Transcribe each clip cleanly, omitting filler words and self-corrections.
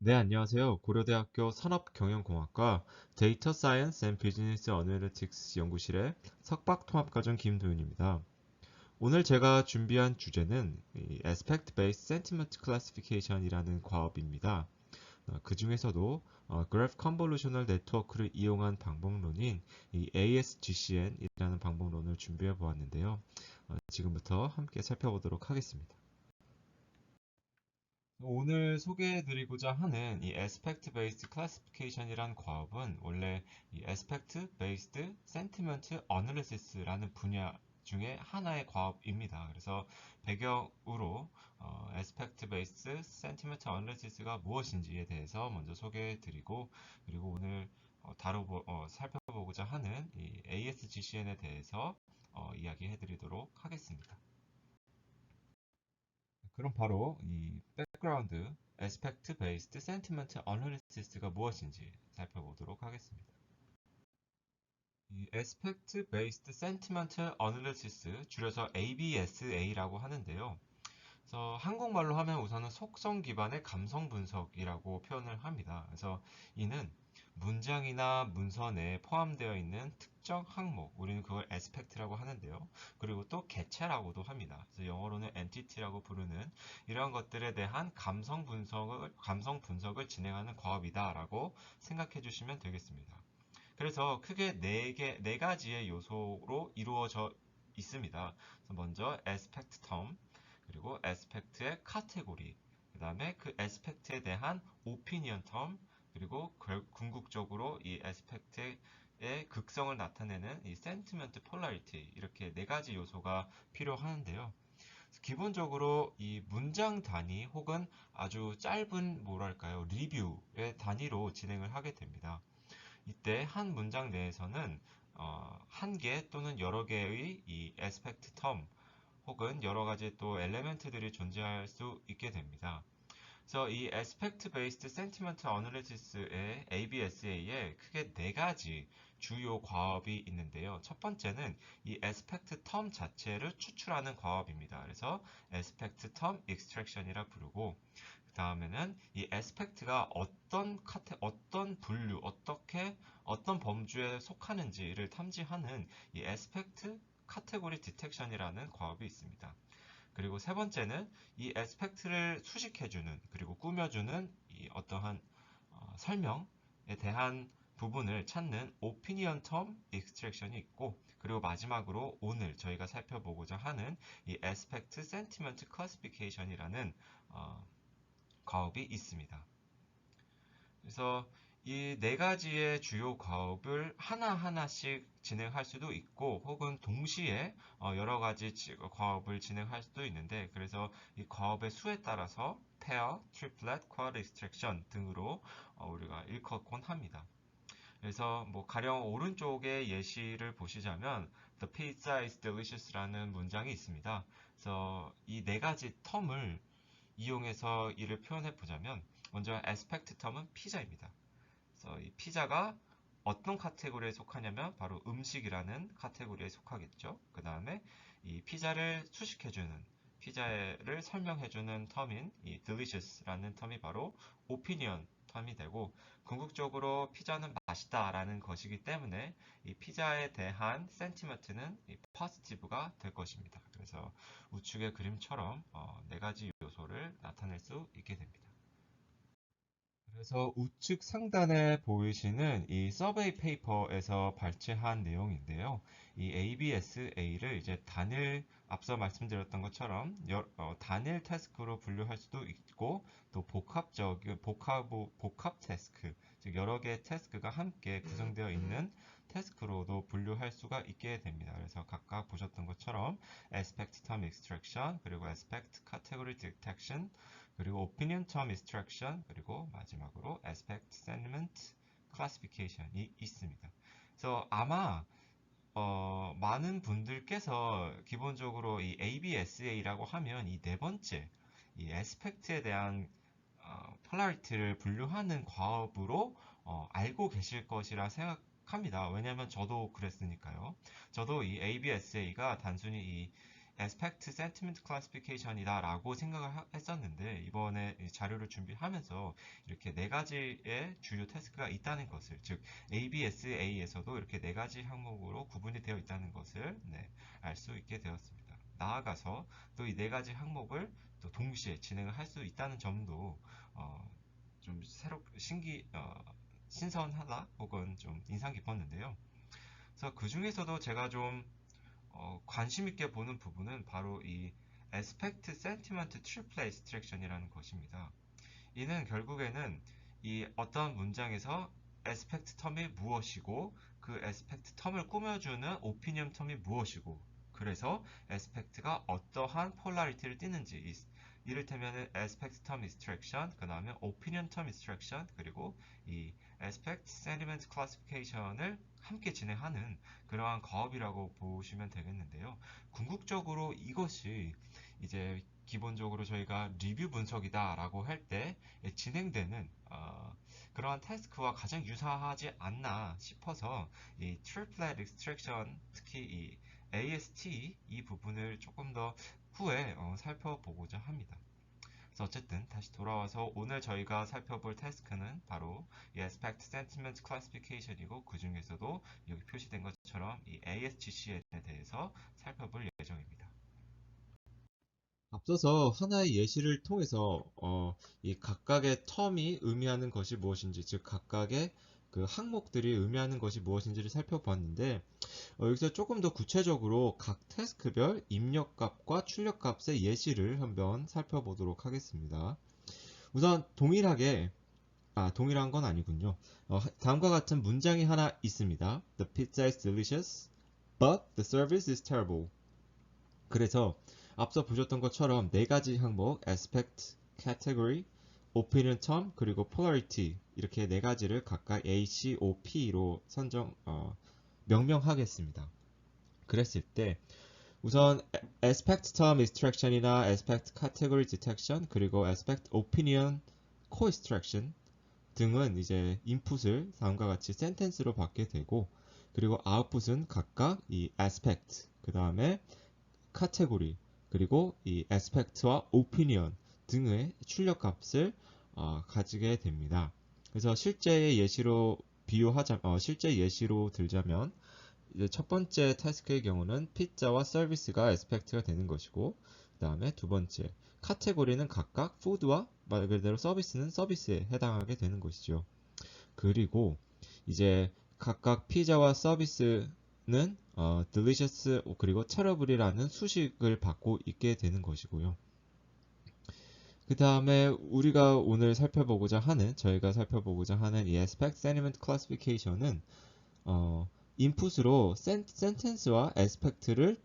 네, 안녕하세요. 고려대학교 산업경영공학과 데이터 사이언스 앤 비즈니스 어널리틱스 연구실의 석박통합과정 김도윤입니다. 오늘 제가 준비한 주제는 이 Aspect Based Sentiment Classification이라는 과업입니다. 그 중에서도 Graph Convolutional Network를 이용한 방법론인 이 ASGCN이라는 방법론을 준비해 보았는데요. 지금부터 함께 살펴보도록 하겠습니다. 오늘 소개해드리고자 하는 이 Aspect Based Classification이란 과업은 원래 이 Aspect Based Sentiment Analysis라는 분야 중에 하나의 과업입니다. 그래서 배경으로 Aspect Based Sentiment Analysis가 무엇인지에 대해서 먼저 소개해드리고 그리고 오늘 살펴보고자 하는 이 ASGCN에 대해서 이야기해드리도록 하겠습니다. 그럼 바로 이 백그라운드 Aspect Based Sentiment Analysis가 무엇인지 살펴보도록 하겠습니다. 이 Aspect Based Sentiment Analysis, 줄여서 ABSA라고 하는데요. 그래서 한국말로 하면 우선은 속성 기반의 감성 분석이라고 표현을 합니다. 그래서 이는 문장이나 문서 내에 포함되어 있는 특정 항목, 우리는 그걸 aspect라고 하는데요. 그리고 또 개체라고도 합니다. 그래서 영어로는 entity라고 부르는 이러한 것들에 대한 감성 분석을 진행하는 과업이다라고 생각해 주시면 되겠습니다. 그래서 크게 네 가지의 요소로 이루어져 있습니다. 먼저 aspect term, 그리고 aspect의 카테고리, 그 다음에 그 aspect에 대한 opinion term, 그리고 궁극적으로 이 aspect의 극성을 나타내는 이 sentiment polarity, 이렇게 네 가지 요소가 필요하는데요. 기본적으로 이 문장 단위 혹은 아주 짧은 뭐랄까요 리뷰의 단위로 진행을 하게 됩니다. 이때 한 문장 내에서는 한 개 또는 여러 개의 이 aspect term 혹은 여러 가지 또 엘레멘트들이 존재할 수 있게 됩니다. 그래서 이 Aspect Based Sentiment Analysis의 ABSA에 크게 네 가지 주요 과업이 있는데요. 첫 번째는 이 Aspect Term 자체를 추출하는 과업입니다. 그래서 Aspect Term Extraction이라 부르고, 그 다음에는 이 Aspect가 어떤 분류, 어떤 범주에 속하는지를 탐지하는 이 Aspect 카테고리 디텍션이라는 과업이 있습니다. 그리고 세 번째는 이 에스펙트를 수식해주는 그리고 꾸며주는 이 어떠한 설명에 대한 부분을 찾는 오피니언 텀 익스트랙션이 있고, 그리고 마지막으로 오늘 저희가 살펴보고자 하는 이 에스펙트 센티먼트 클래시피케이션이라는 과업이 있습니다. 그래서 이 네 가지의 주요 과업을 하나하나씩 진행할 수도 있고, 혹은 동시에 여러 가지 과업을 진행할 수도 있는데, 그래서 이 과업의 수에 따라서 pair, triplet, quad extraction 등으로 우리가 일컫곤 합니다. 그래서 뭐 가령 오른쪽의 예시를 보시자면 The pizza is delicious라는 문장이 있습니다. 그래서 이 네 가지 텀을 이용해서 이를 표현해 보자면, 먼저 aspect 텀은 피자입니다. 그래서 이 피자가 어떤 카테고리에 속하냐면 바로 음식이라는 카테고리에 속하겠죠. 그 다음에 이 피자를 수식해주는, 피자를 설명해주는 텀인 이 delicious라는 텀이 바로 opinion 텀이 되고, 궁극적으로 피자는 맛있다라는 것이기 때문에 이 피자에 대한 sentiment는 이 positive가 될 것입니다. 그래서 우측의 그림처럼 네 가지 요소를 나타낼 수 있게 됩니다. 그래서 우측 상단에 보이시는 이 서베이 페이퍼에서 발췌한 내용인데요. 이 ABSA를 이제 앞서 말씀드렸던 것처럼 단일 태스크로 분류할 수도 있고, 또 복합 태스크, 즉 여러 개의 태스크가 함께 구성되어 있는 태스크로도 분류할 수가 있게 됩니다. 그래서 각각 보셨던 것처럼 aspect term extraction, 그리고 aspect category detection, 그리고 opinion term extraction, 그리고 마지막으로 aspect sentiment classification이 있습니다. 그래서 아마 많은 분들께서 기본적으로 이 ABSA라고 하면 이 네 번째 이 aspect에 대한 polarity를 분류하는 과업으로 알고 계실 것이라 생각합니다. 왜냐하면 저도 그랬으니까요. 저도 이 ABSA가 단순히 이 aspect sentiment classification이다 라고 생각을 했었는데, 이번에 자료를 준비하면서 이렇게 네 가지의 주요 태스크가 있다는 것을, 즉 ABSA에서도 이렇게 네 가지 항목으로 구분이 되어 있다는 것을 알 수 있게 되었습니다. 나아가서 또 이 네 가지 항목을 또 동시에 진행을 할 수 있다는 점도 좀 신선하다 혹은 좀 인상 깊었는데요. 그래서 그 중에서도 제가 좀 관심 있게 보는 부분은 바로 이 aspect sentiment triple abstraction이라는 것입니다. 이는 결국에는 이 어떤 문장에서 aspect term이 무엇이고 그 aspect term을 꾸며주는 opinion term이 무엇이고, 그래서 aspect가 어떠한 polarity를 띠는지, 이를테면 aspect term extraction, 그 다음에 opinion term extraction, 그리고 이 aspect sentiment classification을 함께 진행하는 그러한 과업이라고 보시면 되겠는데요. 궁극적으로 이것이 이제 기본적으로 저희가 리뷰 분석이다 라고 할 때 진행되는 그러한 태스크와 가장 유사하지 않나 싶어서 이 Triplet Extraction, 특히 이 AST 이 부분을 조금 더 후에 살펴보고자 합니다. 그래서 어쨌든 다시 돌아와서 오늘 저희가 살펴볼 태스크는 바로 이 Aspect Sentiment Classification이고, 그 중에서도 여기 표시된 것처럼 이 ASGC에 대해서 살펴볼 예정입니다. 앞서서 하나의 예시를 통해서 이 각각의 텀이 의미하는 것이 무엇인지, 즉 각각의 그 항목들이 의미하는 것이 무엇인지를 살펴봤는데, 여기서 조금 더 구체적으로 각 태스크별 입력값과 출력값의 예시를 한번 살펴보도록 하겠습니다. 우선 동일한 건 아니군요. 다음과 같은 문장이 하나 있습니다. The pizza is delicious, but the service is terrible. 그래서 앞서 보셨던 것처럼 네 가지 항목, aspect, category, opinion term, 그리고 polarity, 이렇게 네 가지를 각각 A, C, O, P로 명명하겠습니다. 그랬을 때 우선 aspect term extraction이나 aspect category detection, 그리고 aspect opinion co-extraction 등은 이제 인풋을 다음과 같이 sentence로 받게 되고, 그리고 아웃풋은 각각 이 aspect, 그 다음에 카테고리, 그리고 이 aspect와 opinion 등의 출력값을 가지게 됩니다. 그래서 실제 예시로 들자면, 이제 첫 번째 타스크의 경우는 피자와 서비스가 aspect가 되는 것이고, 그 다음에 두 번째 카테고리는 각각 food와 말 그대로 서비스는 서비스에 해당하게 되는 것이죠. 그리고 이제 각각 피자와 서비스는 delicious 그리고 terrible이라는 수식을 받고 있게 되는 것이고요. 그 다음에 저희가 살펴보고자 하는 이 aspect sentiment classification은 인풋으로 sentence와 aspect를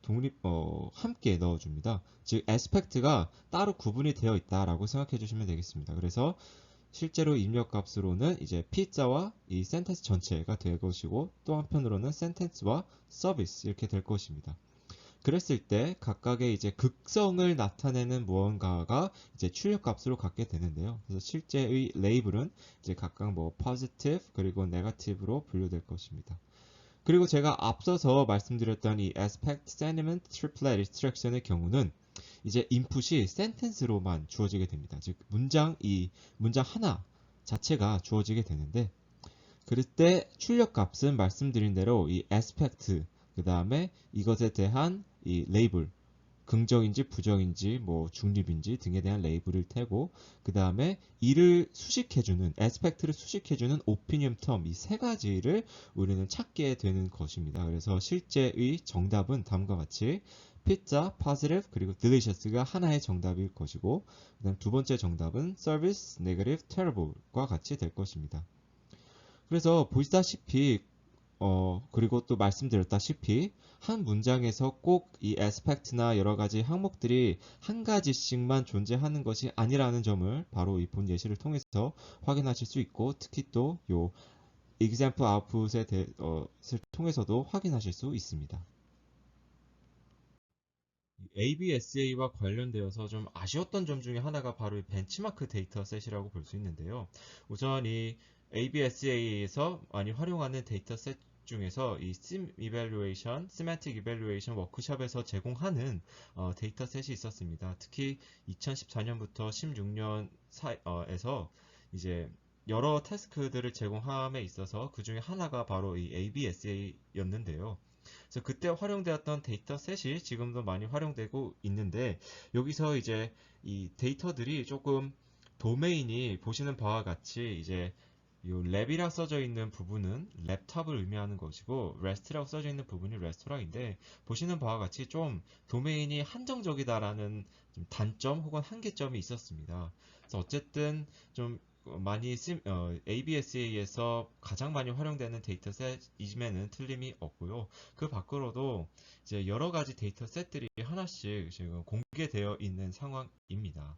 함께 넣어줍니다. 즉 aspect가 따로 구분이 되어 있다라고 생각해 주시면 되겠습니다. 그래서 실제로 입력값으로는 이제 피자와 이 센텐스 전체가 될 것이고, 또 한편으로는 센텐스와 서비스 이렇게 될 것입니다. 그랬을 때 각각의 이제 극성을 나타내는 무언가가 이제 출력값으로 갖게 되는데요. 그래서 실제의 레이블은 이제 각각 뭐 positive 그리고 negative로 분류될 것입니다. 그리고 제가 앞서서 말씀드렸던 이 aspect sentiment triplet extraction의 경우는 이제 인풋이 센텐스로만 주어지게 됩니다. 즉 문장 하나 자체가 주어지게 되는데, 그럴 때 출력값은 말씀드린 대로 이 aspect, 그 다음에 이것에 대한 이 레이블, 긍정인지 부정인지 뭐 중립인지 등에 대한 레이블을 태고, 그 다음에 이를 수식해주는 aspect를 수식해주는 opinion term, 이 세 가지를 우리는 찾게 되는 것입니다. 그래서 실제의 정답은 다음과 같이 피자, positive, 그리고 delicious가 하나의 정답일 것이고, 그다음 두 번째 정답은 service, negative, terrible과 같이 될 것입니다. 그래서 보시다시피 그리고 또 말씀드렸다시피 한 문장에서 꼭 이 aspect나 여러 가지 항목들이 한 가지씩만 존재하는 것이 아니라는 점을 바로 이 본 예시를 통해서 확인하실 수 있고, 특히 또 요 example output을 통해서도 확인하실 수 있습니다. ABSA와 관련되어서 좀 아쉬웠던 점 중에 하나가 바로 이 벤치마크 데이터셋이라고 볼 수 있는데요. 우선 이 ABSA에서 많이 활용하는 데이터셋 중에서 이 SIM Evaluation, Semantic Evaluation 워크숍에서 제공하는 데이터셋이 있었습니다. 특히 2014년부터 16년에서 이제 여러 태스크들을 제공함에 있어서 그 중에 하나가 바로 이 ABSA였는데요. 그래서 그때 활용되었던 데이터셋이 지금도 많이 활용되고 있는데 여기서 이제 이 데이터들이 조금 도메인이 보시는 바와 같이 이제 이 랩이라 써져 있는 부분은 랩탑을 의미하는 것이고 REST라고 써져 있는 부분이 레스토랑인데 보시는 바와 같이 좀 도메인이 한정적이다라는 좀 단점 혹은 한계점이 있었습니다. 그래서 어쨌든 좀 많이 ABSA에서 가장 많이 활용되는 데이터셋임에는 틀림이 없고요. 그 밖으로도 이제 여러 가지 데이터셋들이 하나씩 지금 공개되어 있는 상황입니다.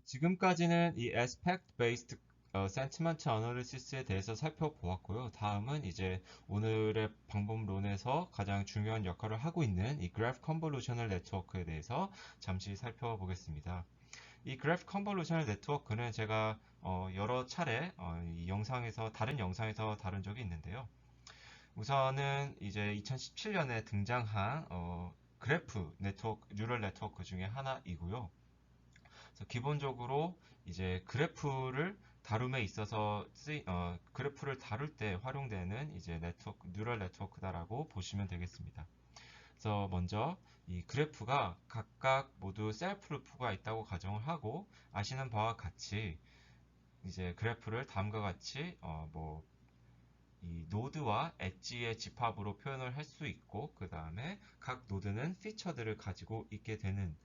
지금까지는 이 Aspect Based Sentiment Analysis에 대해서 살펴보았고요. 다음은 이제 오늘의 방법론에서 가장 중요한 역할을 하고 있는 이 Graph Convolutional Network에 대해서 잠시 살펴보겠습니다. 이 Graph Convolutional Network는 제가 여러 차례 이 영상에서 다른 영상에서 다룬 적이 있는데요. 우선은 이제 2017년에 등장한 그래프 네트워크, 뉴럴 네트워크 중에 하나이고요. 그래서 기본적으로 이제 그래프를 다룸에 있어서 그래프를 다룰 때 활용되는 이제 뉴럴 네트워크다라고 보시면 되겠습니다. 그래서 먼저 이 그래프가 각각 모두 셀프 루프가 있다고 가정을 하고 아시는 바와 같이 이제 그래프를 다음과 같이 이 노드와 엣지의 집합으로 표현을 할 수 있고 그 다음에 각 노드는 피처들을 가지고 있게 되는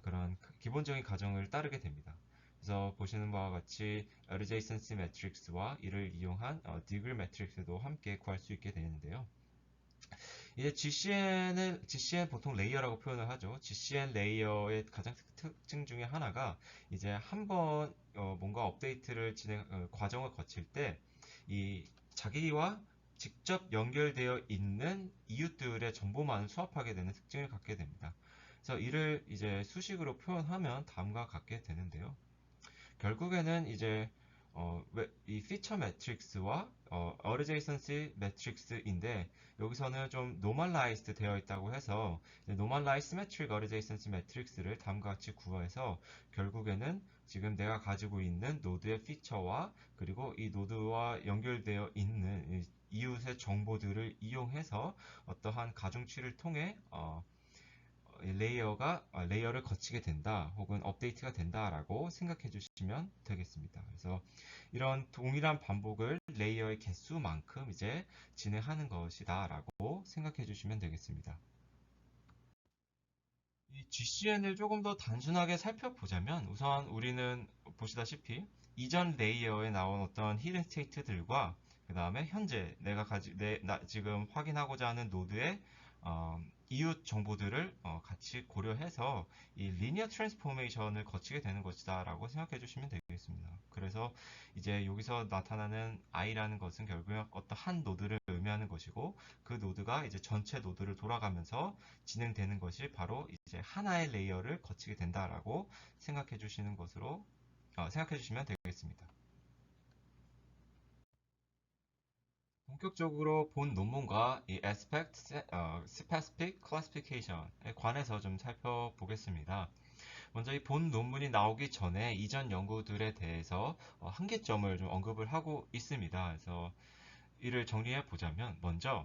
그런 기본적인 가정을 따르게 됩니다. 그래서 보시는 바와 같이 adjacency 매트릭스와 이를 이용한 degree 매트릭스도 함께 구할 수 있게 되는데요. 이제 GCN 보통 레이어라고 표현을 하죠. GCN 레이어의 가장 특징 중에 하나가 이제 한번 뭔가 업데이트를 과정을 거칠 때 이 자기와 직접 연결되어 있는 이웃들의 정보만을 수합하게 되는 특징을 갖게 됩니다. 그래서 이를 이제 수식으로 표현하면 다음과 같게 되는데요. 결국에는 이제 이 피처 매트릭스와 adjacency 매트릭스인데 여기서는 좀 normalized 되어 있다고 해서 normalized symmetric adjacency 매트릭스를 다음과 같이 구해서 결국에는 지금 내가 가지고 있는 노드의 피처와 그리고 이 노드와 연결되어 있는 이웃의 정보들을 이용해서 어떠한 가중치를 통해 레이어를 거치게 된다 혹은 업데이트가 된다라고 생각해 주시면 되겠습니다. 그래서 이런 동일한 반복을 레이어의 개수만큼 이제 진행하는 것이다라고 생각해 주시면 되겠습니다. 이 GCN을 조금 더 단순하게 살펴보자면 우선 우리는 보시다시피 이전 레이어에 나온 어떤 히든 스테이트들과 그 다음에 현재 지금 확인하고자 하는 노드의 이웃 정보들을 같이 고려해서 이 리니어 트랜스포메이션을 거치게 되는 것이다 라고 생각해 주시면 되겠습니다. 그래서 이제 여기서 나타나는 i라는 것은 결국 어떤 한 노드를 의미하는 것이고 그 노드가 이제 전체 노드를 돌아가면서 진행되는 것이 바로 이제 하나의 레이어를 거치게 된다라고 생각해 주시는 것으로 생각해 주시면 되겠습니다. 본격적으로 본 논문과 이 Specific Classification에 관해서 좀 살펴보겠습니다. 먼저 이 본 논문이 나오기 전에 이전 연구들에 대해서 한계점을 좀 언급을 하고 있습니다. 그래서 이를 정리해 보자면 먼저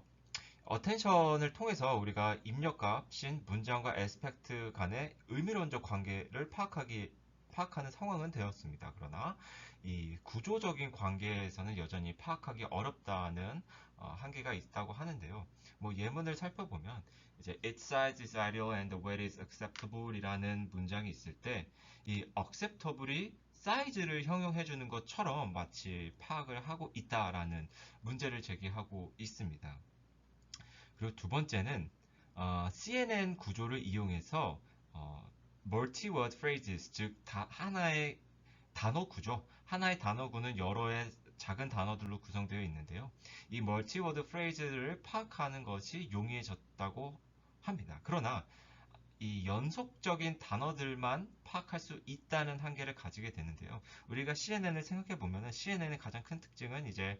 어텐션을 통해서 우리가 입력값인 문장과 에스펙트 간의 의미론적 관계를 파악하는 상황은 되었습니다. 그러나 이 구조적인 관계에서는 여전히 파악하기 어렵다는 한계가 있다고 하는데요. 뭐 예문을 살펴보면 이제 its size is ideal and the weight is acceptable 이라는 문장이 있을 때 이 acceptable이 사이즈를 형용해 주는 것처럼 마치 파악을 하고 있다라는 문제를 제기하고 있습니다. 그리고 두 번째는 CNN 구조를 이용해서 multi-word phrases, 즉 하나의 단어 구조, 하나의 단어구는 여러의 작은 단어들로 구성되어 있는데요. 이 멀티워드 프레이즈를 파악하는 것이 용이해졌다고 합니다. 그러나 이 연속적인 단어들만 파악할 수 있다는 한계를 가지게 되는데요. 우리가 CNN을 생각해 보면 CNN의 가장 큰 특징은 이제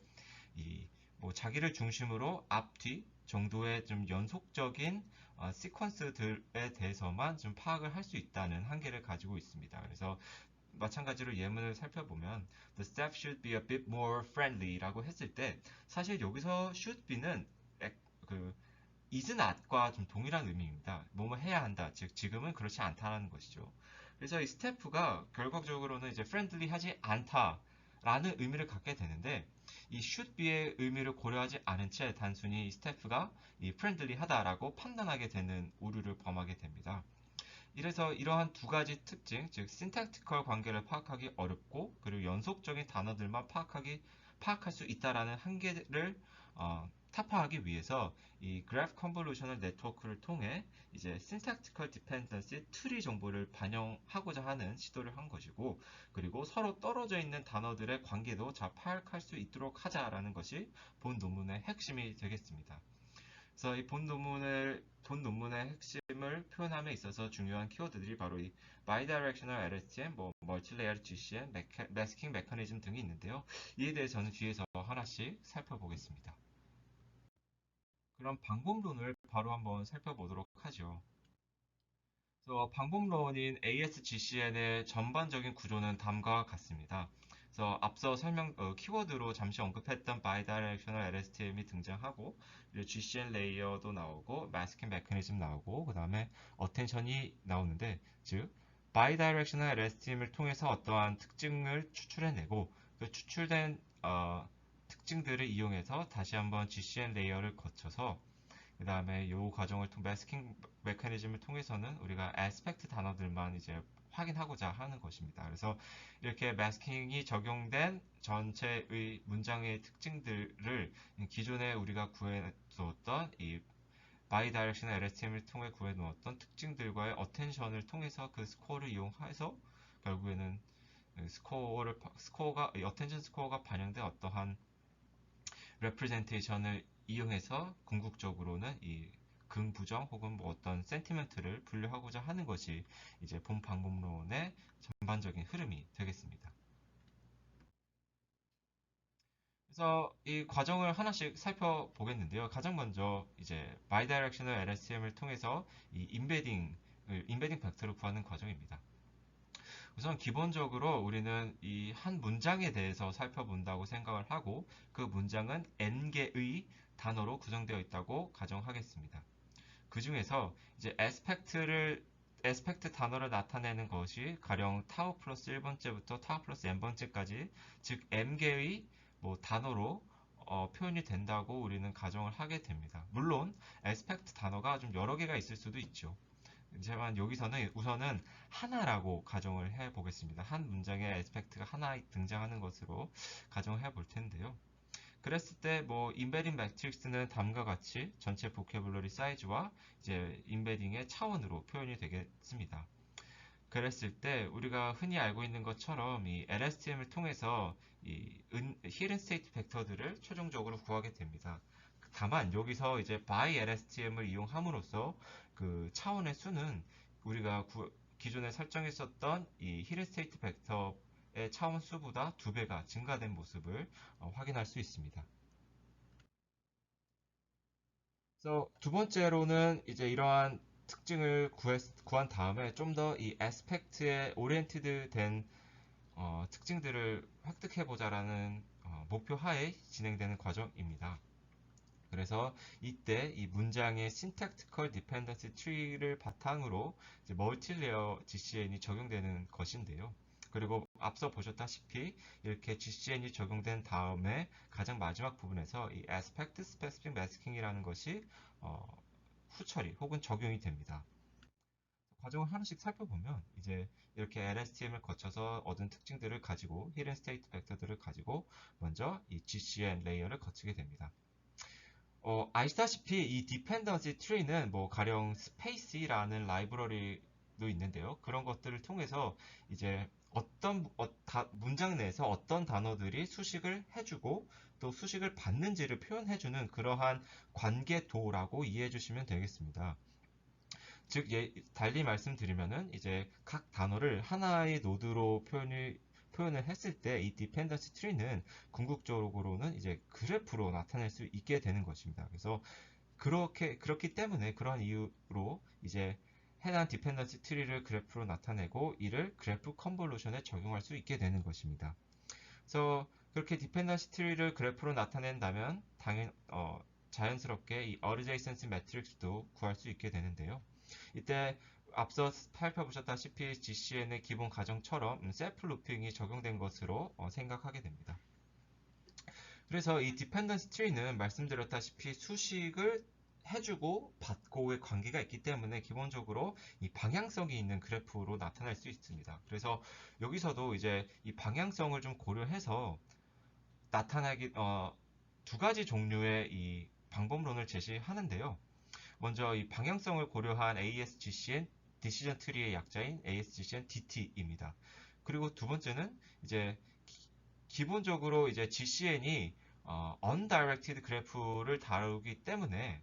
이 뭐 자기를 중심으로 앞뒤 정도의 좀 연속적인 시퀀스들에 대해서만 좀 파악을 할 수 있다는 한계를 가지고 있습니다. 그래서 마찬가지로 예문을 살펴보면 The staff should be a bit more friendly라고 했을 때 사실 여기서 should be는 그 is not과 좀 동일한 의미입니다. 뭐뭐 해야 한다. 즉 지금은 그렇지 않다라는 것이죠. 그래서 이 스태프가 결과적으로는 이제 friendly하지 않다라는 의미를 갖게 되는데 이 should be의 의미를 고려하지 않은 채 단순히 이 스태프가 이 friendly하다라고 판단하게 되는 오류를 범하게 됩니다. 이래서 이러한 두 가지 특징, 즉 syntaxical 관계를 파악하기 어렵고 그리고 연속적인 단어들만 파악할 수 있다라는 한계를 타파하기 위해서 이 graph convolutional network를 통해 이제 syntactical dependency 트리 정보를 반영하고자 하는 시도를 한 것이고, 그리고 서로 떨어져 있는 단어들의 관계도 잘 파악할 수 있도록 하자라는 것이 본 논문의 핵심이 되겠습니다. 그래서 이 본 논문의 핵심을 표현함에 있어서 중요한 키워드들이 바로 이 bidirectional LSTM, 뭐 multilayer GCM, masking mechanism 등이 있는데요. 이에 대해 저는 뒤에서 하나씩 살펴보겠습니다. 그럼 방법론을 바로 한번 살펴보도록 하죠. 그래서 방법론인 ASGCN의 전반적인 구조는 다음과 같습니다. 그래서 앞서 키워드로 잠시 언급했던 bidirectional LSTM이 등장하고, GCN 레이어도 나오고, masking mechanism 나오고, 그 다음에 attention이 나오는데, 즉 bidirectional LSTM을 통해서 어떠한 특징을 추출해내고, 그 추출된 특징들을 이용해서 다시 한번 GCN 레이어를 거쳐서 그 다음에 이 과정을 매스킹 메커니즘을 통해서는 우리가 aspect 단어들만 이제 확인하고자 하는 것입니다. 그래서 이렇게 매스킹이 적용된 전체의 문장의 특징들을 기존에 우리가 구해두었던 이 바이다이렉셔널 LSTM을 통해 구해놓았던 특징들과의 어텐션을 통해서 그 스코어를 이용해서 결국에는 어텐션 스코어가 반영된 어떠한 레프레젠테이션을 이용해서 궁극적으로는 이 긍부정 혹은 뭐 어떤 센티멘트를 분류하고자 하는 것이 이제 본 방법론의 전반적인 흐름이 되겠습니다. 그래서 이 과정을 하나씩 살펴보겠는데요. 가장 먼저 이제 바이다이렉셔널 LSTM을 통해서 이 임베딩 벡터를 구하는 과정입니다. 우선 기본적으로 우리는 이 한 문장에 대해서 살펴본다고 생각을 하고 그 문장은 n개의 단어로 구성되어 있다고 가정하겠습니다. 그 중에서 이제 에스펙트 단어를 나타내는 것이 가령 타우 플러스 1번째부터 타우 플러스 n번째까지 즉 m개의 뭐 단어로 표현이 된다고 우리는 가정을 하게 됩니다. 물론 에스펙트 단어가 좀 여러 개가 있을 수도 있죠. 하지만 여기서는 우선은 하나라고 가정을 해 보겠습니다. 한 문장에 에스펙트가 하나 등장하는 것으로 가정을 해 볼 텐데요. 그랬을 때 뭐 인베딩 매트릭스는 다음과 같이 전체 보캐블러리 사이즈와 이제 인베딩의 차원으로 표현이 되겠습니다. 그랬을 때 우리가 흔히 알고 있는 것처럼 이 LSTM을 통해서 이 히든 스테이트 벡터들을 최종적으로 구하게 됩니다. 다만 여기서 이제 by LSTM을 이용함으로써 그 차원의 수는 우리가 기존에 설정했었던 이 히든 스테이트 벡터의 차원 수보다 2배가 증가된 모습을 확인할 수 있습니다. 그래서 두 번째로는 이제 이러한 특징을 구한 다음에 좀 더 이 애스펙트에 오리엔티드 된 특징들을 획득해보자라는 목표 하에 진행되는 과정입니다. 그래서 이때 이 문장의 syntactical dependency tree를 바탕으로 멀티레이어 GCN이 적용되는 것인데요. 그리고 앞서 보셨다시피 이렇게 GCN이 적용된 다음에 가장 마지막 부분에서 이 aspect specific masking이라는 것이 후처리 혹은 적용이 됩니다. 과정을 하나씩 살펴보면 이제 이렇게 LSTM을 거쳐서 얻은 특징들을 가지고 hidden state 벡터들을 가지고 먼저 이 GCN 레이어를 거치게 됩니다. 아시다시피 이 dependency tree는 뭐 가령 space라는 라이브러리도 있는데요. 그런 것들을 통해서 이제 문장 내에서 어떤 단어들이 수식을 해주고 또 수식을 받는지를 표현해주는 그러한 관계도라고 이해해 주시면 되겠습니다. 즉, 달리 말씀드리면은 이제 각 단어를 하나의 노드로 표현을 했을 때 이 디펜던시 트리는 궁극적으로는 이제 그래프로 나타낼 수 있게 되는 것입니다. 그래서 그렇기 때문에 그러한 이유로 이제 해당 디펜던시 트리를 그래프로 나타내고 이를 그래프 컨볼루션에 적용할 수 있게 되는 것입니다. 그래서 그렇게 디펜던시 트리를 그래프로 나타낸다면 자연스럽게 이 어드제이센시 매트릭스도 구할 수 있게 되는데요. 이때 앞서 살펴보셨다시피 GCN의 기본 가정처럼 셀프 루핑이 적용된 것으로 생각하게 됩니다. 그래서 이 디펜던시 트리는 말씀드렸다시피 수식을 해주고 받고의 관계가 있기 때문에 기본적으로 이 방향성이 있는 그래프로 나타날 수 있습니다. 그래서 여기서도 이제 이 방향성을 좀 고려해서 나타나기 두 가지 종류의 이 방법론을 제시하는데요. 먼저 이 방향성을 고려한 ASGCN 디시전 트리의 약자인 ASGCN DT입니다. 그리고 두 번째는 이제 기본적으로 이제 GCN이 undirected 그래프를 다루기 때문에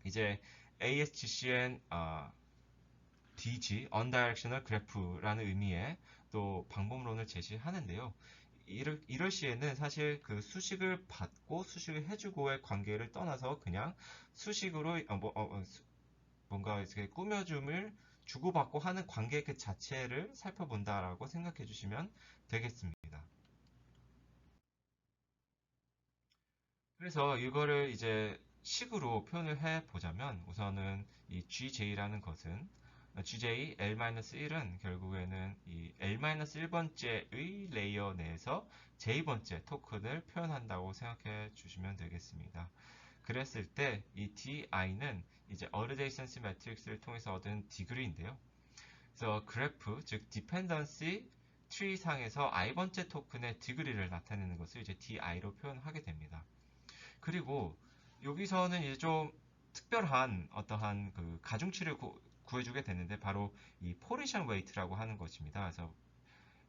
이제 ASGCN DG undirectional 그래프라는 의미의 또 방법론을 제시하는데요. 이럴 시에는 사실 그 수식을 받고 수식을 해주고의 관계를 떠나서 그냥 수식으로 뭔가 이렇게 꾸며줌을 주고받고 하는 관계 그 자체를 살펴본다라고 생각해 주시면 되겠습니다. 그래서 이거를 이제 식으로 표현을 해 보자면 우선은 이 GJ라는 것은 GJ L-1은 결국에는 이 L-1번째의 레이어 내에서 J번째 토큰을 표현한다고 생각해 주시면 되겠습니다. 그랬을 때 이 DI는 이제 어드제이센시 매트릭스를 통해서 얻은 디그리인데요. 그래서 그래프, 즉 디펜던시 트리 상에서 i번째 토큰의 디그리를 나타내는 것을 이제 DI로 표현하게 됩니다. 그리고 여기서는 이제 좀 특별한 어떠한 그 가중치를 구해주게 되는데 바로 이 포리션 웨이트라고 하는 것입니다. 그래서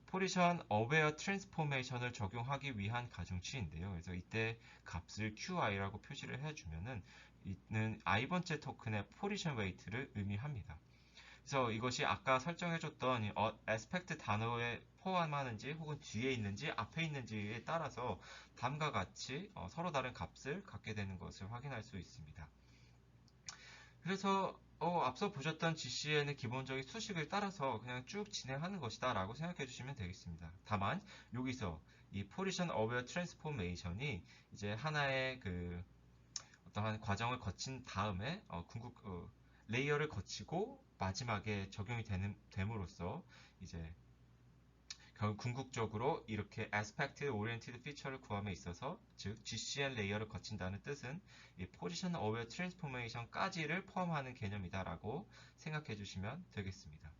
포리션 어웨어 트랜스포메이션을 적용하기 위한 가중치인데요. 그래서 이때 값을 QI라고 표시를 해주면은 이는 i번째 토큰의 포리션 웨이트를 의미합니다. 그래서 이것이 아까 설정해줬던 이 aspect 단어에 포함하는지 혹은 뒤에 있는지 앞에 있는지에 따라서 다음과 같이 서로 다른 값을 갖게 되는 것을 확인할 수 있습니다. 그래서 앞서 보셨던 GCN의 기본적인 수식을 따라서 그냥 쭉 진행하는 것이다 라고 생각해 주시면 되겠습니다. 다만 여기서 이 포지션 어웨어 트랜스포메이션이 이제 하나의 그 어떠한 과정을 거친 다음에 레이어를 거치고 마지막에 적용이 됨으로써 이제 결국 궁극적으로 이렇게 aspect oriented feature를 구함에 있어서 즉 GCN 레이어를 거친다는 뜻은 이 position aware transformation까지를 포함하는 개념이다라고 생각해 주시면 되겠습니다.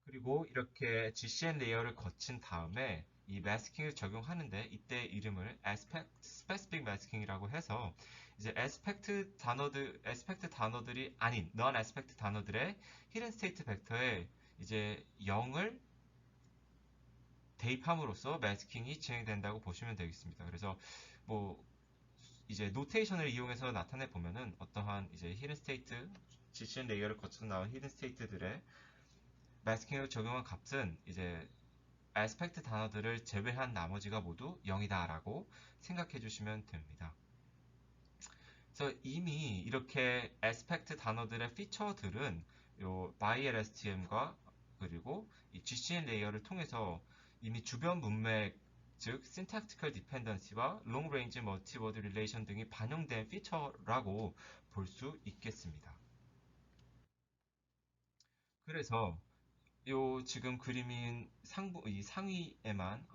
그리고 이렇게 GCN 레이어를 거친 다음에 이 마스킹을 적용하는데 이때 이름을 aspect specific masking이라고 해서 이제 aspect 단어들이 아닌 non aspect 단어들의 hidden state 벡터에 이제 0을 대입함으로써 마스킹이 진행된다고 보시면 되겠습니다. 그래서 뭐 이제 노테이션을 이용해서 나타내 보면은 어떠한 이제 히든 스테이트 GCN 레이어를 거쳐서 나온 히든 스테이트들의 마스킹을 적용한 값은 이제 아스펙트 단어들을 제외한 나머지가 모두 0이다라고 생각해 주시면 됩니다. 그래서 이미 이렇게 aspect 단어들의 피처들은 요 ByLSTM과 그리고 이 GCN 레이어를 통해서 이미 주변 문맥 즉 syntactical dependency와 long range multi-word relation 등이 반영된 피처라고 볼 수 있겠습니다. 그래서 요 지금 그림인 이 상위에만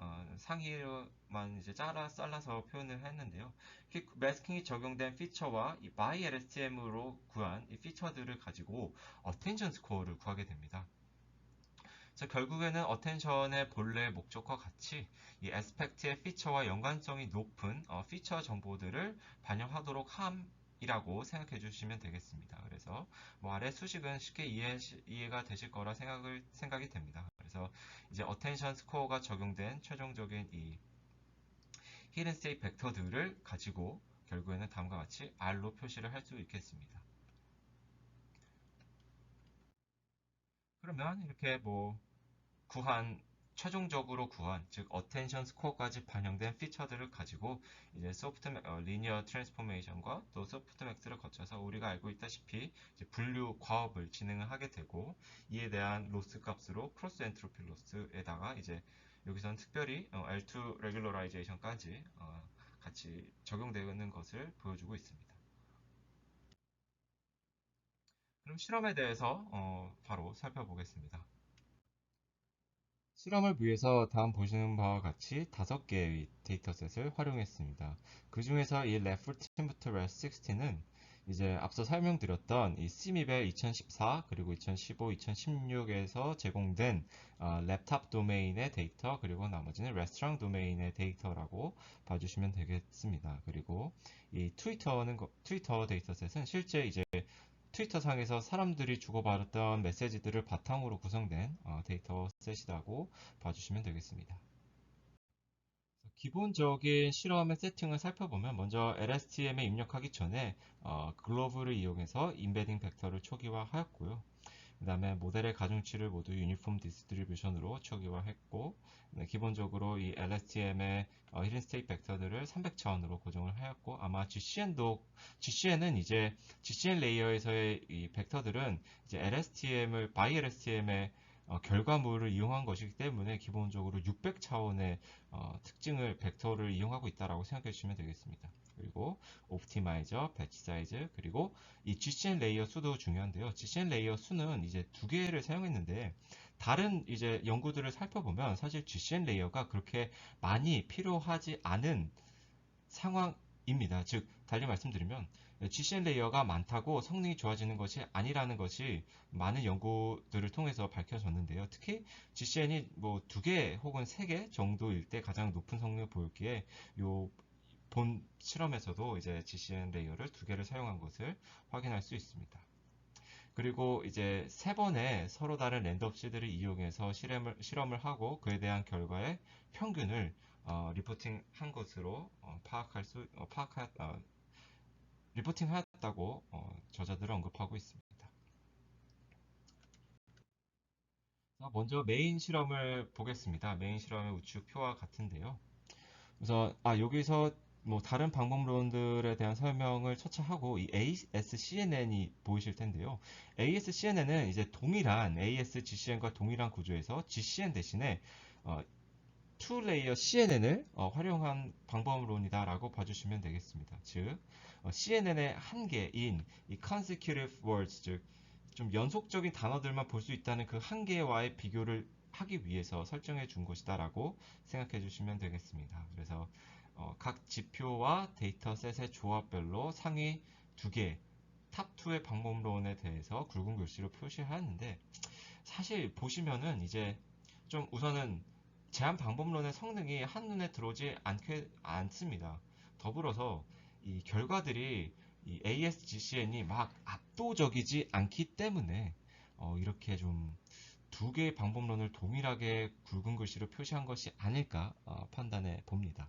이제 잘라서 표현을 했는데요. 매스킹이 적용된 피처와 이 ByLSTM으로 구한 이 피처들을 가지고 어텐션 스코어를 구하게 됩니다. 그래서 결국에는 어텐션의 본래 목적과 같이 이 애스펙트의 피처와 연관성이 높은 피처 정보들을 반영하도록 함이라고 생각해 주시면 되겠습니다. 그래서 뭐 아래 수식은 쉽게 이해가 되실 거라 생각이 됩니다. 그래서 이제 어텐션 스코어가 적용된 최종적인 이 히든 스테이트 벡터들을 가지고 결국에는 다음과 같이 R로 표시를 할 수 있겠습니다. 그러면 이렇게 뭐 최종적으로 구한, 즉 어텐션 스코어까지 반영된 피처들을 가지고 이제 리니어 트랜스포메이션과 또 소프트맥스를 거쳐서 우리가 알고 있다시피 이제 분류 과업을 진행을 하게 되고, 이에 대한 로스 값으로 크로스 엔트로피 로스에다가 이제 여기서는 특별히 L2 레귤러라이제이션까지 같이 적용되는 것을 보여주고 있습니다. 그럼 실험에 대해서 바로 살펴보겠습니다. 실험을 위해서 다음 보시는 바와 같이 5개의 데이터셋을 활용했습니다. 그 중에서 이 left14부터 left16는 이제 앞서 설명드렸던 이 CMIP의 2014 그리고 2015, 2016에서 제공된 랩탑 도메인의 데이터, 그리고 나머지는 레스토랑 도메인의 데이터라고 봐주시면 되겠습니다. 그리고 이 트위터 데이터셋은 실제 이제 트위터 상에서 사람들이 주고받았던 메시지들을 바탕으로 구성된 데이터 셋이라고 봐주시면 되겠습니다. 기본적인 실험의 세팅을 살펴보면 먼저 LSTM에 입력하기 전에 글로브를 이용해서 인베딩 벡터를 초기화하였고요. 그 다음에 모델의 가중치를 모두 유니폼 디스트리뷰션으로 초기화했고, 기본적으로 이 LSTM의 히든 스테이트 벡터들을 300차원으로 고정을 하였고, 아마 GCN은 이제 GCN 레이어에서의 이 벡터들은 이제 바이 LSTM의 결과물을 이용한 것이기 때문에 기본적으로 600차원의 특징을 벡터를 이용하고 있다고 생각해 주시면 되겠습니다. 그리고 옵티마이저, 배치 사이즈, 그리고 이 GCN 레이어 수도 중요한데요. GCN 레이어 수는 이제 2개를 사용했는데, 다른 이제 연구들을 살펴보면 사실 GCN 레이어가 그렇게 많이 필요하지 않은 상황입니다. 즉, 달리 말씀드리면 GCN 레이어가 많다고 성능이 좋아지는 것이 아니라는 것이 많은 연구들을 통해서 밝혀졌는데요. 특히 GCN이 뭐 2개 혹은 3개 정도일 때 가장 높은 성능을 보였기에 요 본 실험에서도 이제 GCN 레이어를 2개를 사용한 것을 확인할 수 있습니다. 그리고 이제 3번의 서로 다른 랜덤 시드를 이용해서 실험을 하고 그에 대한 결과의 평균을 리포팅한 것으로 리포팅하였다고 저자들은 언급하고 있습니다. 먼저 메인 실험을 보겠습니다. 메인 실험의 우측표와 같은데요. 우선 여기서 뭐 다른 방법론들에 대한 설명을 차차하고 이 ASCNN이 보이실 텐데요. ASCNN은 이제 동일한 ASGCN과 동일한 구조에서 GCN 대신에 2레이어 CNN을 활용한 방법론이다라고 봐주시면 되겠습니다. 즉 CNN의 한계인 이 consecutive words, 즉 좀 연속적인 단어들만 볼 수 있다는 그 한계와의 비교를 하기 위해서 설정해 준 것이다라고 생각해 주시면 되겠습니다. 그래서 각 지표와 데이터셋의 조합별로 상위 2개, 탑2의 방법론에 대해서 굵은 글씨로 표시하는데, 사실 보시면은 이제 좀 우선은 제한 방법론의 성능이 한눈에 들어오지 않습니다. 더불어서 이 결과들이 이 ASGCN이 막 압도적이지 않기 때문에 이렇게 좀 2개의 방법론을 동일하게 굵은 글씨로 표시한 것이 아닐까 판단해 봅니다.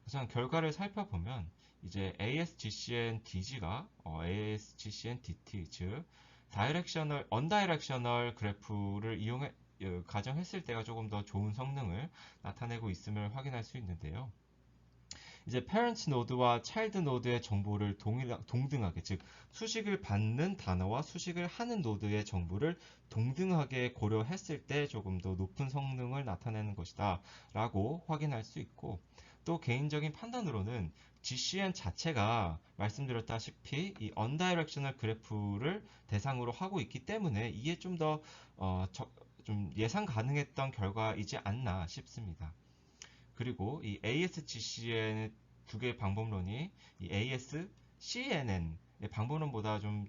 우선 결과를 살펴보면 이제 ASGCN DG가 ASGCN DT, 즉 언다이렉셔널 그래프를 가정했을 때가 조금 더 좋은 성능을 나타내고 있음을 확인할 수 있는데요. 이제 parent 노드와 child 노드의 정보를 동등하게, 즉 수식을 받는 단어와 수식을 하는 노드의 정보를 동등하게 고려했을 때 조금 더 높은 성능을 나타내는 것이다 라고 확인할 수 있고, 또 개인적인 판단으로는 GCN 자체가 말씀드렸다시피 이 언다이렉셔널 그래프를 대상으로 하고 있기 때문에 이게 좀 더 좀 예상 가능했던 결과이지 않나 싶습니다. 그리고 이 ASGCN의 2개의 방법론이 이 ASCNN의 방법론보다 좀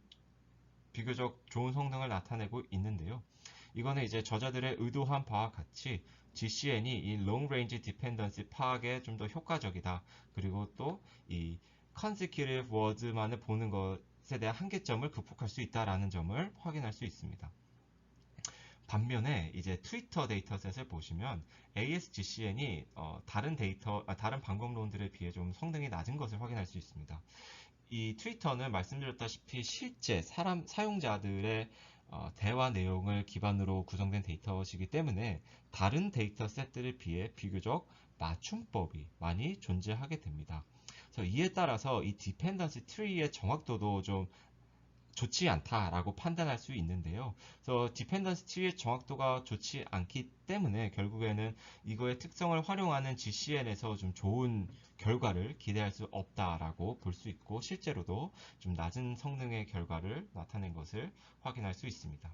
비교적 좋은 성능을 나타내고 있는데요. 이거는 이제 저자들의 의도한 바와 같이 GCN이 이 Long Range Dependency 파악에 좀 더 효과적이다. 그리고 또 이 Consecutive Words만을 보는 것에 대한 한계점을 극복할 수 있다라는 점을 확인할 수 있습니다. 반면에 이제 트위터 데이터셋을 보시면 ASGCN이 다른 방법론들에 비해 좀 성능이 낮은 것을 확인할 수 있습니다. 이 트위터는 말씀드렸다시피 실제 사용자들의 대화 내용을 기반으로 구성된 데이터이기 때문에 다른 데이터 셋들에 비해 비교적 맞춤법이 많이 존재하게 됩니다. 그래서 이에 따라서 이 디펜던시 트리의 정확도도 좀 좋지 않다라고 판단할 수 있는데요. 그래서 디펜던시 트리의 정확도가 좋지 않기 때문에 결국에는 이거의 특성을 활용하는 GCN에서 좀 좋은 결과를 기대할 수 없다라고 볼 수 있고 실제로도 좀 낮은 성능의 결과를 나타낸 것을 확인할 수 있습니다.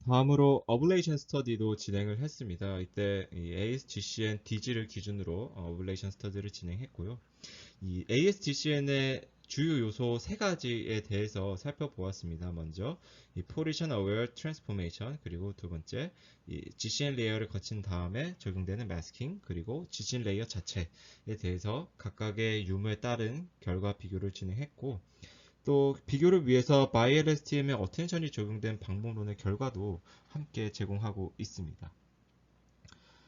다음으로 어블레이션 스터디도 진행을 했습니다. 이때 이 ASGCN DG를 기준으로 어블레이션 스터디를 진행했고요. 이 ASGCN의 주요 요소 세 가지에 대해서 살펴보았습니다. 먼저 이 Position Aware Transformation, 그리고 두 번째 이 GCN 레이어를 거친 다음에 적용되는 마스킹, 그리고 GCN 레이어 자체에 대해서 각각의 유무에 따른 결과 비교를 진행했고, 또 비교를 위해서 ByLSTM에 어텐션이 적용된 방법론의 결과도 함께 제공하고 있습니다.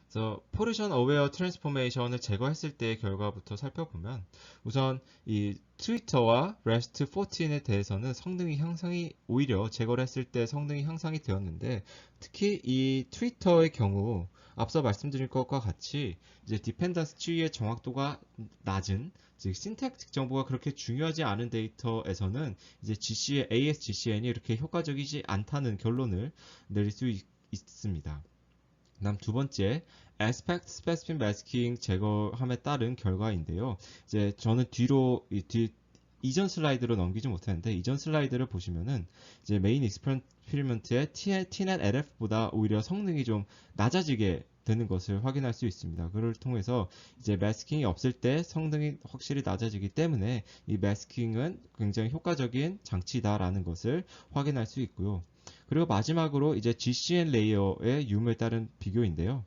그래서 포지션 어웨어 트랜스포메이션을 제거했을 때의 결과부터 살펴보면, 우선 이 트위터와 REST 14에 대해서는 성능이 향상이, 오히려 제거를 했을 때 성능이 향상이 되었는데, 특히 이 트위터의 경우 앞서 말씀드린 것과 같이 이제 디펜던스 트리의 정확도가 낮은, 즉 신택틱 정보가 그렇게 중요하지 않은 데이터에서는 이제 ASGCN이 이렇게 효과적이지 않다는 결론을 내릴 수 있습니다. 다음 두 번째, aspect specific masking 제거함에 따른 결과인데요. 이제 저는 이전 슬라이드로 넘기지 못했는데, 이전 슬라이드를 보시면은 이제 메인 익스페리먼트의 TNet LF보다 오히려 성능이 좀 낮아지게 되는 것을 확인할 수 있습니다. 그를 통해서 이제 마스킹이 없을 때 성능이 확실히 낮아지기 때문에 이 마스킹은 굉장히 효과적인 장치다라는 것을 확인할 수 있고요. 그리고 마지막으로 이제 GCN 레이어의 유무에 따른 비교인데요.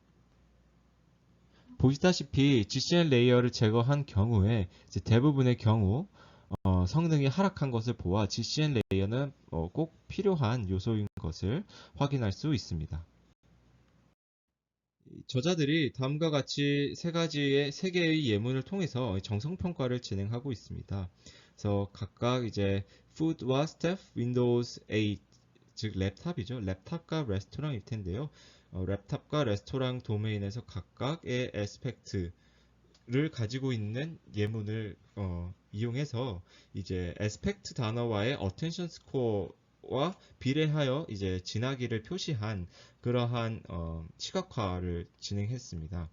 보시다시피 GCN 레이어를 제거한 경우에 이제 대부분의 경우 성능이 하락한 것을 보아 GCN 레이어는 꼭 필요한 요소인 것을 확인할 수 있습니다. 저자들이 다음과 같이 세 개의 예문을 통해서 정성 평가를 진행하고 있습니다. 그래서 각각 이제 food와 staff, Windows 8, 즉 랩탑이죠. 랩탑과 레스토랑일 텐데요. 랩탑과 레스토랑 도메인에서 각각의 에스펙트를 가지고 있는 예문을 이용해서 이제 에스펙트 단어와의 어텐션 스코어와 비례하여 이제 진하기를 표시한 그러한 시각화를 진행했습니다.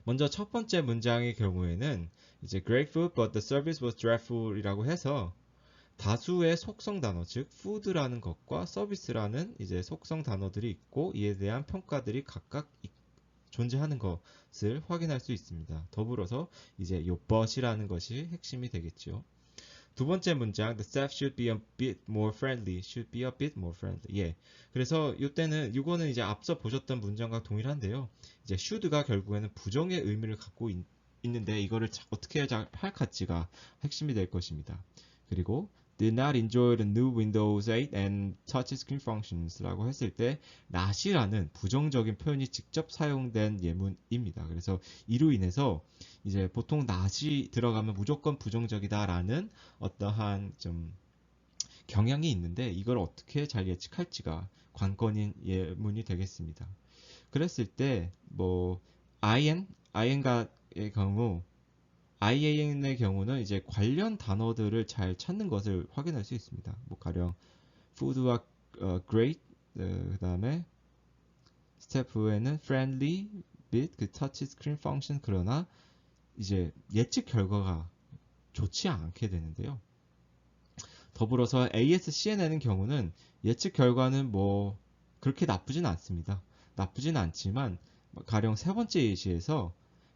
먼저 첫 번째 문장의 경우에는 이제 grateful but the service was dreadful 이라고 해서 다수의 속성 단어, 즉 food라는 것과 service라는 이제 속성 단어들이 있고 이에 대한 평가들이 각각 존재하는 것을 확인할 수 있습니다. 더불어서 이제 요 but이라는 것이 핵심이 되겠죠. 두 번째 문장, the staff should be a bit more friendly, should be a bit more friendly. 예. 그래서 이거는 이제 앞서 보셨던 문장과 동일한데요. 이제 should가 결국에는 부정의 의미를 갖고 있는데 이거를 어떻게 할지가 핵심이 될 것입니다. 그리고 did not enjoy the new Windows 8 and touchscreen functions 라고 했을 때 not이라는 부정적인 표현이 직접 사용된 예문입니다. 그래서 이로 인해서 이제 보통 not이 들어가면 무조건 부정적이다라는 어떠한 좀 경향이 있는데 이걸 어떻게 잘 예측할지가 관건인 예문이 되겠습니다. 그랬을 때 뭐 IN의 경우 IAN의 경우는 이제 관련 단어들을 잘 찾는 것을 확인할 수 있습니다. 뭐 가령 food와 great, 그다음에 step에는 friendly, bit, 그 touch screen function, 그러나 이제 예측 결과가 좋지 않게 되는데요. 더불어서 ASCN의 경우는 예측 결과는 뭐 그렇게 나쁘진 않습니다. 나쁘진 않지만 가령 세 번째 예시에서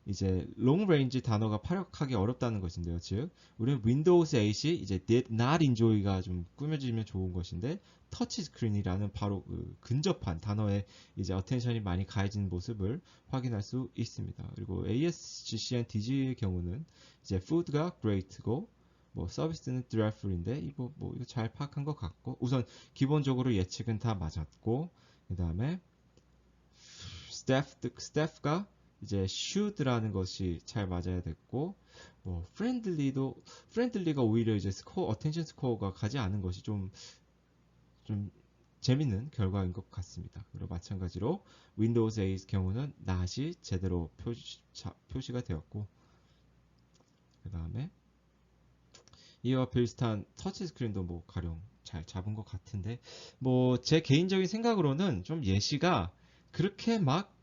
이제 long range 단어가 파악하기 어렵다는 것인데요. 즉, 우리는 Windows 8이 이제 did not enjoy가 좀 꾸며지면 좋은 것인데 터치 스크린이라는 바로 그 근접한 단어에 이제 어텐션이 많이 가해진 모습을 확인할 수 있습니다. 그리고 ASGCN DG의 경우는 이제 food가 great고 뭐 서비스는 dreadful인데 이거 잘 파악한 것 같고, 우선 기본적으로 예측은 다 맞았고, 그 다음에 staff가 이제 should라는 것이 잘 맞아야 됐고, friendly가 오히려 이제 어텐션 스코어가 가지 않은 것이 좀 좀 재밌는 결과인 것 같습니다. 그리고 마찬가지로 윈도우즈 8의 경우는 not이 제대로 표시가 되었고, 그 다음에 이와 비슷한 터치 스크린도 뭐 가령 잘 잡은 것 같은데, 뭐 제 개인적인 생각으로는 좀 예시가 그렇게 막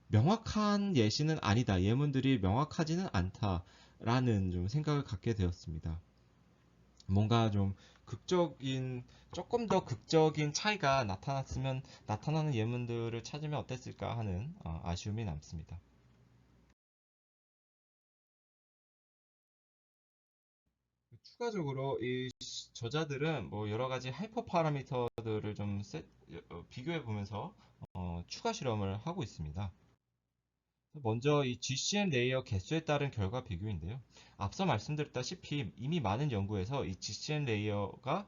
명확한 예시는 아니다. 예문들이 명확하지는 않다라는 좀 생각을 갖게 되었습니다. 뭔가 좀 조금 더 극적인 차이가 나타났으면, 나타나는 예문들을 찾으면 어땠을까 하는 아쉬움이 남습니다. 추가적으로 이 저자들은 뭐 여러 가지 하이퍼 파라미터들을 좀 비교해 보면서 추가 실험을 하고 있습니다. 먼저 이 GCN 레이어 개수에 따른 결과 비교인데요. 앞서 말씀드렸다시피 이미 많은 연구에서 이 GCN 레이어가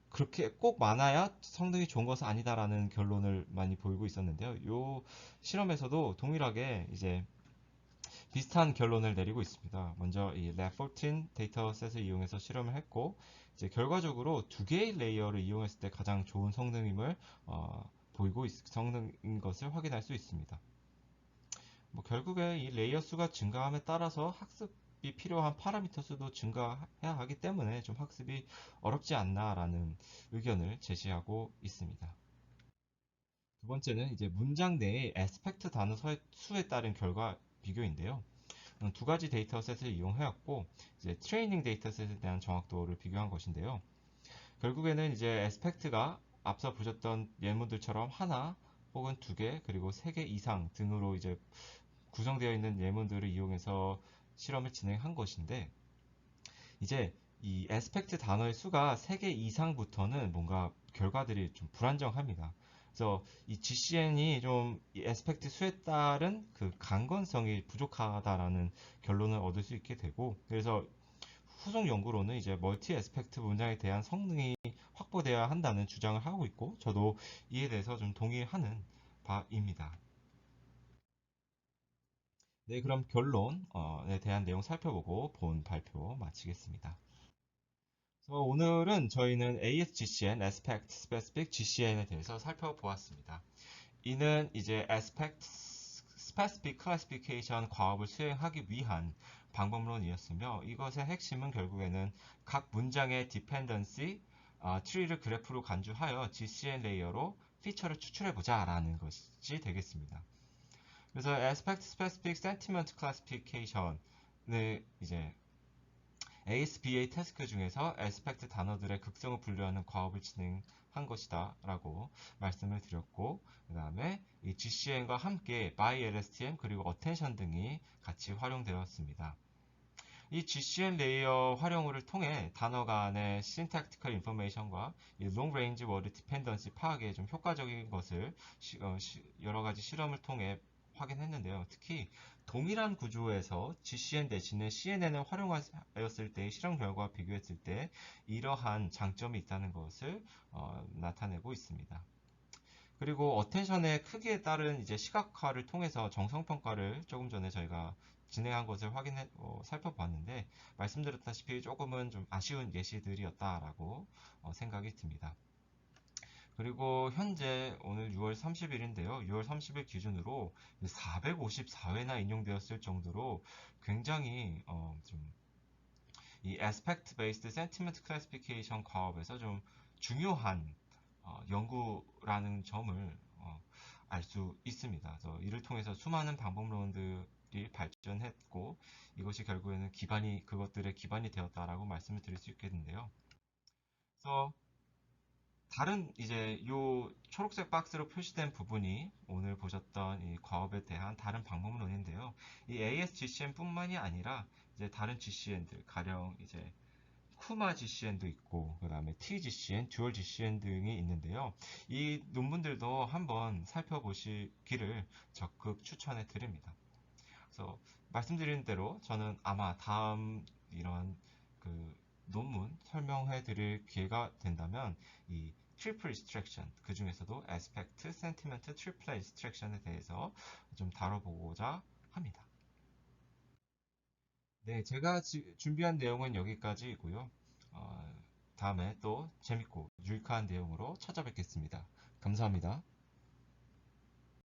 그렇게 꼭 많아야 성능이 좋은 것은 아니다라는 결론을 많이 보이고 있었는데요. 이 실험에서도 동일하게 이제 비슷한 결론을 내리고 있습니다. 먼저 이 Lab14 데이터셋을 이용해서 실험을 했고, 이제 결과적으로 두 개의 레이어를 이용했을 때 가장 좋은 성능임을 성능인 것을 확인할 수 있습니다. 뭐 결국에 이 레이어 수가 증가함에 따라서 학습이 필요한 파라미터 수도 증가해야 하기 때문에 좀 학습이 어렵지 않나라는 의견을 제시하고 있습니다. 두 번째는 이제 문장 내의 에스펙트 단어 수에 따른 결과 비교인데요. 두 가지 데이터셋을 이용해왔고, 이제 트레이닝 데이터셋에 대한 정확도를 비교한 것인데요. 결국에는 이제 에스펙트가 앞서 보셨던 예문들처럼 하나 혹은 두 개, 그리고 세 개 이상 등으로 이제 구성되어 있는 예문들을 이용해서 실험을 진행한 것인데, 이제 이 에스펙트 단어의 수가 3개 이상부터는 뭔가 결과들이 좀 불안정합니다. 그래서 이 GCN이 좀 이 에스펙트 수에 따른 그 강건성이 부족하다라는 결론을 얻을 수 있게 되고, 그래서 후속 연구로는 이제 멀티 에스펙트 문장에 대한 성능이 확보되어야 한다는 주장을 하고 있고, 저도 이에 대해서 좀 동의하는 바입니다. 네, 그럼 결론에 대한 내용 살펴보고 본 발표 마치겠습니다. 오늘은 저희는 ASGCN, Aspect Specific GCN에 대해서 살펴보았습니다. 이는 이제 Aspect Specific Classification 과업을 수행하기 위한 방법론이었으며, 이것의 핵심은 결국에는 각 문장의 dependency 트리를 그래프로 간주하여 GCN 레이어로 피처를 추출해보자 라는 것이 되겠습니다. 그래서 Aspect Specific Sentiment Classification을 이제 ASBA 태스크 중에서 에스펙트 단어들의 극성을 분류하는 과업을 진행한 것이다 라고 말씀을 드렸고, 그 다음에 이 GCN과 함께 ByLSTM 그리고 Attention 등이 같이 활용되었습니다. 이 GCN 레이어 활용을 통해 단어 간의 syntactical information과 이 long range word dependency 파악에 좀 효과적인 것을 여러 가지 실험을 통해 확인했는데요. 특히 동일한 구조에서 GCN 대신에 CNN을 활용하였을 때의 실험 결과와 비교했을 때 이러한 장점이 있다는 것을 나타내고 있습니다. 그리고 어텐션의 크기에 따른 이제 시각화를 통해서 정성평가를 조금 전에 저희가 진행한 것을 살펴봤는데, 말씀드렸다시피 조금은 좀 아쉬운 예시들이었다라고 생각이 듭니다. 그리고 현재 오늘 6월 30일인데요. 6월 30일 기준으로 454회나 인용되었을 정도로 굉장히 이 Aspect Based Sentiment Classification 과업에서 좀 중요한 연구라는 점을 알 수 있습니다. 그래서 이를 통해서 수많은 방법론들이 발전했고, 이것이 결국에는 그것들의 기반이 되었다라고 말씀을 드릴 수 있겠는데요. 그래서 다른 이제 요 초록색 박스로 표시된 부분이 오늘 보셨던 이 과업에 대한 다른 방법론인데요. 이 ASGCN 뿐만이 아니라 이제 다른 GCN들, 가령 이제 쿠마 GCN도 있고, 그 다음에 TGCN, 듀얼 GCN 등이 있는데요. 이 논문들도 한번 살펴보시기를 적극 추천해 드립니다. 그래서 말씀드린 대로 저는 아마 다음 이런 그 논문 설명해 드릴 기회가 된다면 이 트리플 디스트랙션, 그 중에서도 에스펙트, 센티멘트, 트리플 디스트랙션에 대해서 좀 다뤄보고자 합니다. 네, 제가 준비한 내용은 여기까지이고요. 다음에 또 재밌고 유익한 내용으로 찾아뵙겠습니다. 감사합니다.